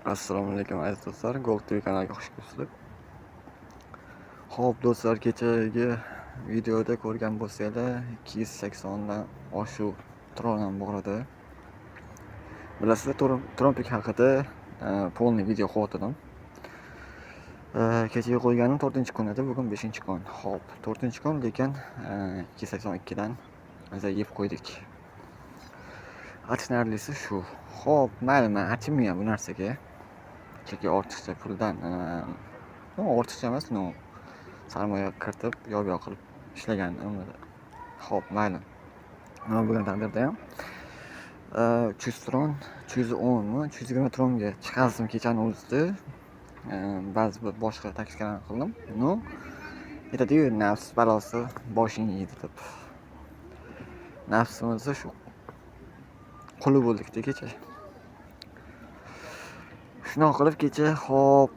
Assalomu alaykum aziz do'stlar, Gold TV kanaliga xush kelibsizlar. Xo'p do'stlar, kechagi videoda ko'rgan bo'lsanglar 280 dan oshuv Trondan bor edi. Bilasizlar, Trompik haqida polni video qo'ydim. Kechaga qo'yganim 4-kun edi, bugun 5-kun. Xo'p, 4-kun, lekin 282 dan yeb qo'ydik. Achinarlisi shu. Xo'p, mayli, men achinmayman bu narsaga. Chunki ortiqcha puldan ortiqcha emas, sarmoya kiritib yo'q qilib ishlagan umrida. Xo'p, mayli. Nima bo'lgan taqdirda ham 300 tron, 310 mi, 320 tronga chiqardim kechani o'zida. Ba'zi bir boshqa taktikalarni qildim. Aytadi-yu, nafs balosi boshingni yeydi deb. Nafsimizni shu quli bo'ldikda kecha. Shunaqa qilib kecha hop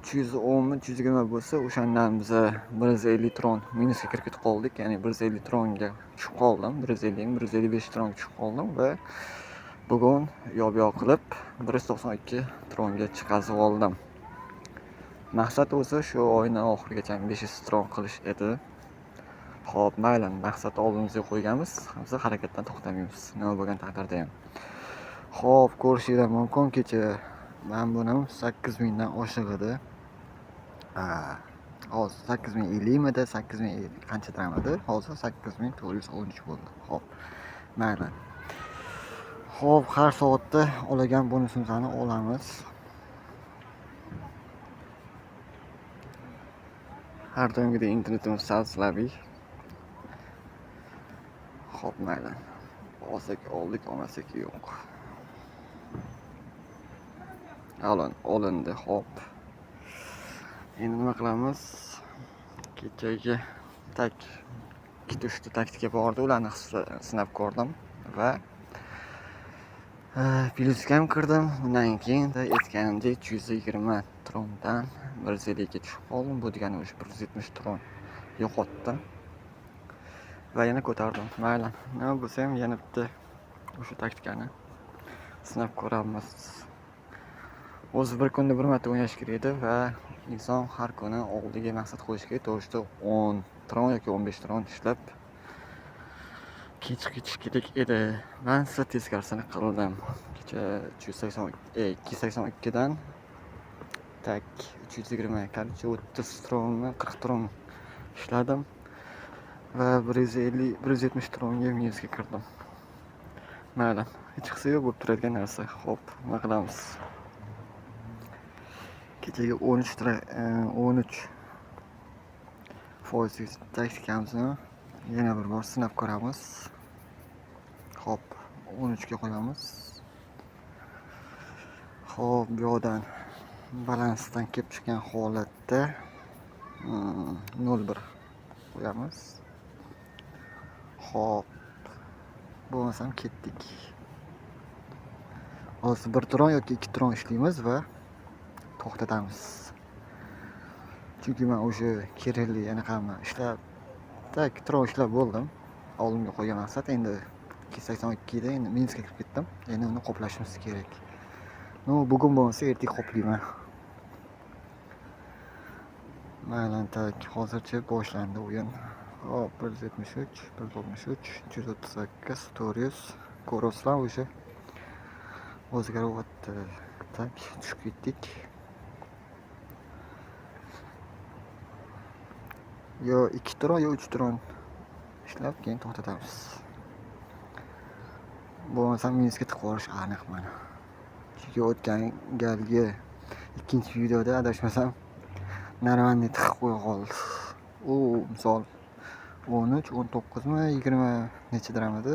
310 mi 320 bo'lsa, o'shandan biz 150 tron minusga kirib ketib qoldik. Ya'ni 150 tronga tushib qoldim. 150-155 tronga tushib qoldim va bugun yo'q qilib 192 tronga chiqazib oldim. Maqsad o'zi shu oyning oxirigacha 500 tron qilish edi. Xo'p, mayli, maqsad oldimizga qo'yganmiz. Biz harakatdan to'xtamaymiz. Nima bo'lgan taqdirda ham. Xo'p, ko'rishinglar mumkin, kecha men buni 8000 dan oshiq edi. Hozir 8050 midi, 8000 qancha edi? Hozir 8413 bo'ldi. Xo'p, mayli. Xo'p, har soatda olagan bonusimizni olamiz. Har doimgidek internetimiz salslabiy. Xo'p, mayli. Olsak oldik, olmasak yo'q. Olindi, xo'p. Endi nima qilamiz? Kechagi ikkita taktika bor edi, ularni sinab ko'rdim va plyusga ham kirdim. Undan keyin aytganimdek 320 trondan 150 ga tushib qoldim. Bu degani o'sha 170 tron yo'qotdim va yana ko'tardim. Mayli, nima bo'lsa ham yana bitta o'sha taktikani sinab ko'ramiz. O'zi bir kunda bir marta o'ynash kerak edi va inson har kuni oldiga maqsad qo'yish kerak. To'g'risi 10 tron yoki 15 tron ishlab ketish kerak edi. Men esa teskarisini qildim. Kecha 282 dan 320, qancha 30 tronmi, 40 tron ishladim va 170 tronga minusga kirdim. Mayli, hech qilsa yo'q bo'lib turadigan narsa. Xo'p, nima qilamiz? Kechagi 13% taktikamizni yana bir bor sinab ko'ramiz. Xo'p, 13 ga qo'yamiz. Xo'p, bu yoqdan balansdan kelib chiqqan holatda 0.1 qo'yamiz. Xo'p, bo'lmasam ketdik. Hozir 1 tron yoki 2 tron ishlaymiz va to'xtatamiz. Chunki men o'sha kerakli anaqamni ishlab, tron ishlab bo'ldim. Oldimga qo'ygan maqsad endi 282 da endi minusga kirib ketdim. Endi uni qoplashimiz kerak. Bugun bo'lmasa ertaga qoplayman. Mayli, hozircha boshlandi o'yin. Hop, 173, 163, 338, 400 ko'rasizlar o'sha o'zgaryapti. Tushib ketdik. Yo 2 tron yo 3 tron ishlab keyin to'xtatamiz. Bo'lmasa minusga tiqib qolish aniq mana. Chunki o'tgan galgi ikkinchi videoda adashmasam narvanni tiqib qo'ya qoldi. U misol 13, 19 mi, 20 necha dirham edi?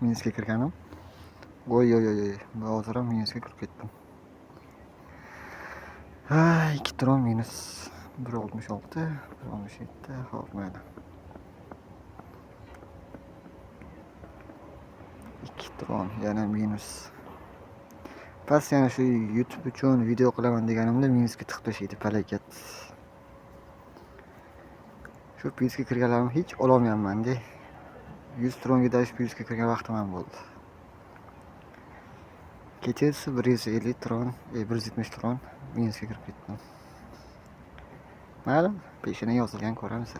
Minusga kirganim. Voy, hozir ham minusga kirib ketdim. 2 tron minus 166, 167, xo'p, mayli. 2 tron yana minus. Pas yana shu YouTube uchun video qilaman deganimda minusga tiqib tashlaydi falokat. Shu plyusga kirganlarim hech ololmayapman-da. 100 tronga dash plyusga kirgan vaqtim ham bo'ldi. Kechasi 150 tron, 170 tron minusga kirib ketdim. Mayli, peshona yozilgan ko'ramiz.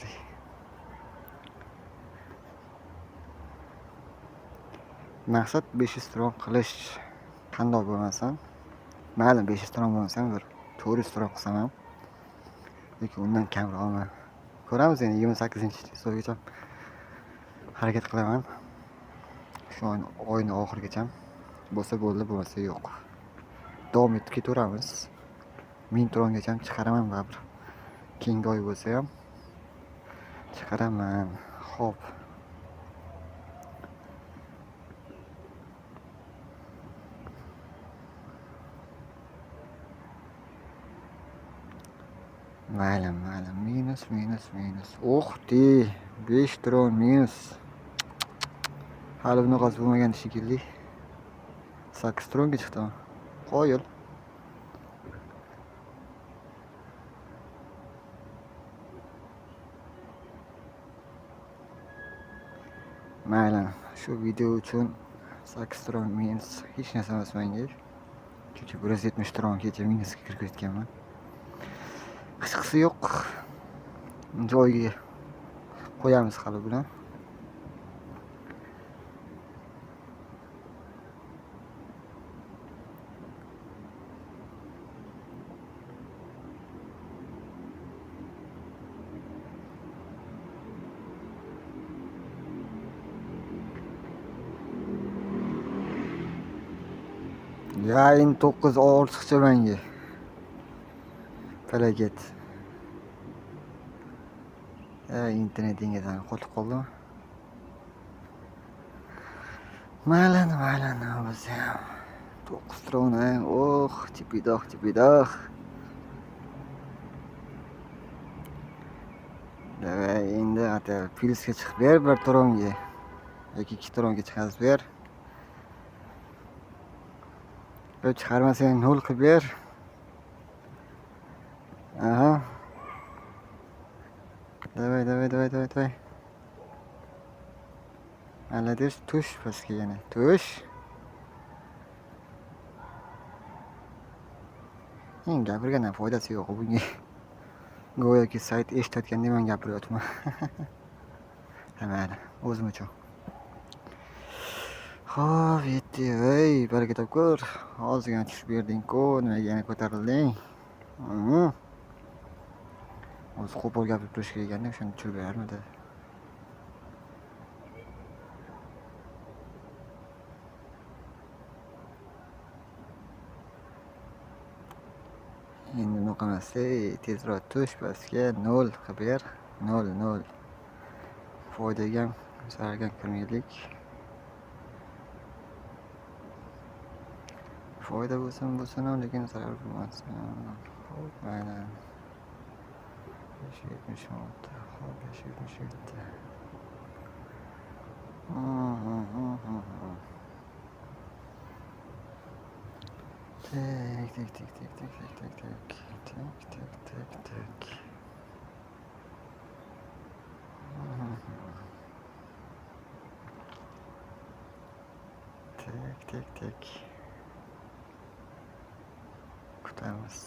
Maqsad 500 tron qilish. Qandoq bo'lmasin. Mayli 500 tron bo'lmasam bir 400 tron qilsam ham yoki undan kamroqmi. Ko'ramiz endi 28-so'gacha harakat qilaman. Shu oyning oxirigacha bo'lsa bo'ldi, bo'lmasa yo'q. Davom etib ketaveramiz. 1000 trongacha chiqaraman baribir. Keyingi oy bo'lsa ham chiqaraman. Xo'p. Mayli, minus. O'xti, 5 tron minus. Hali bunaqasi bo'lmagan shekilli. 8 tronga chiqdim. Qo'yil. Mayli, shu video uchun 8 tron minus hech narsa emas menga. Kecha 170 tron kecha minusga kirib ketganman. Hech qisi yo'q. Joyiga qo'yamiz hali buni. Yayin 9 ortiqcha menga. Falokat. Internetingizdan qotib qoldimi? Mayli, o'zi ham 9 tron, chipidoq. Davay, endi ata plusga chiqib ber 1 tronga. Yoki 2 tronga chiqazib ber. Yo chiqarmasang 0 qilib ber. Aha. Давай. Молодец, tush pastga yana. Tush. Endi gapirgandan foydasi yo'q bunga. Go'yoki sayt eshitayotganda men gapiryapman. Mayli, o'zim uchun. Xo'p, yetdi. Ey, baraka topkur. Hozirgina tushib berding-ku, nimaga yana ko'tarilding? O'zi qo'pol gapirib turish kerak ekanda, shuni tushirib berarmidi? Endi unaqa emas, tezroq tush pastga 0 qilib ber. 0. Foydaga ham, zararga ham kirmaylik. Foyda bo'lsin, lekin zarar bo'lmasin. Xo'p, mayli. 576. Xo'p, 577. Tek. Kutamiz.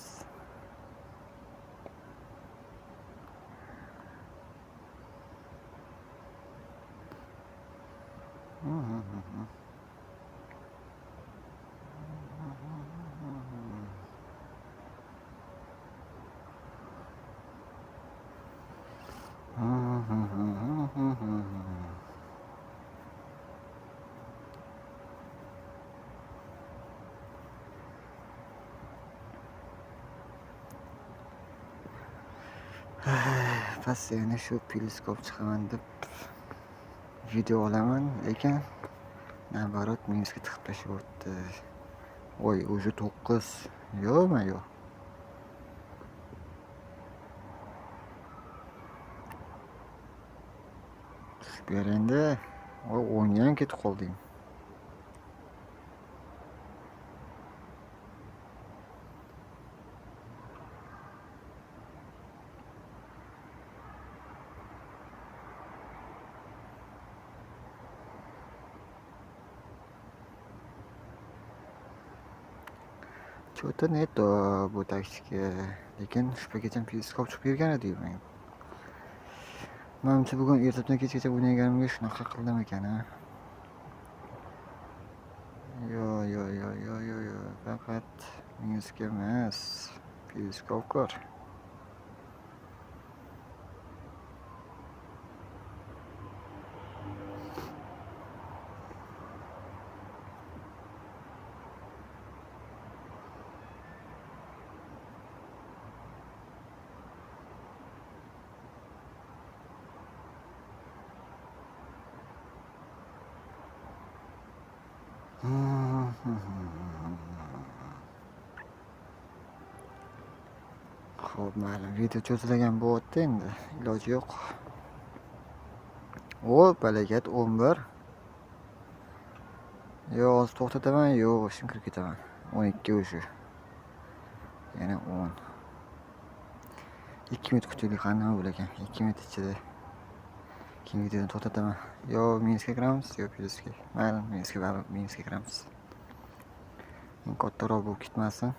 Past yana shu teleskop chiqaman deb video olaman, lekin nabarot minusga tiqib tashyapti. Voy, уже 9. Yo'q. Ber endi. Voy, 10 ham ketib qolding. Что-то не то bu taktika. Lekin shu paytgacha periskop chiqib bergan edi-yu men. Menimcha bugun ertadan kechgacha o'ynaganimga shunaqa qildim ekan a. Yo. Faqat minusga emas. Periskop ko'r. Xo'p, mayli. Video cho'zilgan bo'lyapti endi. Iloji yo'q. Hop, balakat 11. Yo, hozir to'xtataman, yo, o'shim kirib ketaman. 12 o'sha. Yana 10. 2 minut kutaylik, qanday bo'larkan? 2 minut ichida keyin videoni to'xtataman. Yo minusga kiramiz, yo plyusga. Mayli, minusga kiramiz. Kattaroq bo'lib ketmasin.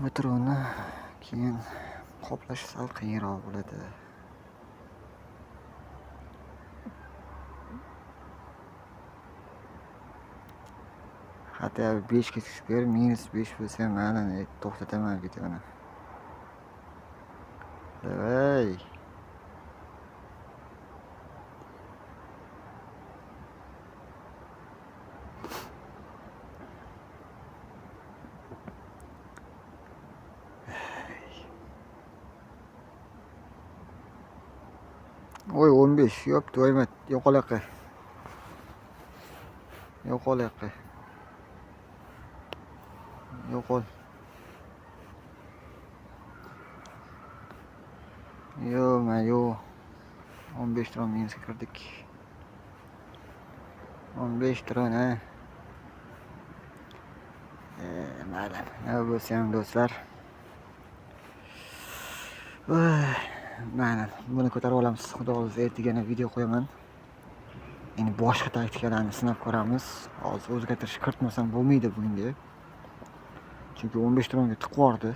Bu turni keyin qoplash sal qiyinroq bo'ladi. Hatta 5 ga tushib ber, -5 bo'lsa ham mayli, to'xtataman videoni. Davay. Oy 15 yopti, oymat, yo'qolaqa. Yo'qol. Yo. 15 tron minusga kirdik. 15 tron ha. Mayli. Nima bo'lsa ham do'stlar. Mayli, buni ko'tarib olamiz. Xudo xohlasa ertaga video qo'yaman. Endi boshqa taktikalarni sinab ko'ramiz. Hozir o'zgartirish kiritmasam bo'lmaydi bugunga. Chunki 15 tronga tiqvordi.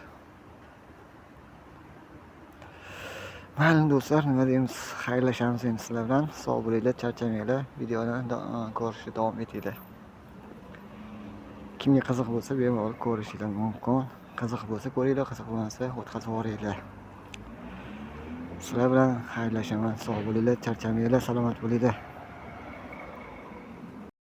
Mayli do'stlar, nima deymiz? Xayrlashamiz endi sizlar bilan. Sog' bo'linglar, charchamanglar. Videoni ko'rishga davom etinglar. Kimga qiziq bo'lsa, bemalol ko'rishingiz mumkin. Qiziq bo'lsa ko'ringlar, qiziq bo'lmasa o'tkazib yuboringlar. Sizlar bilan xayrlashaman. Sog' bo'linglar, charchamanglar, salomat bo'linglar.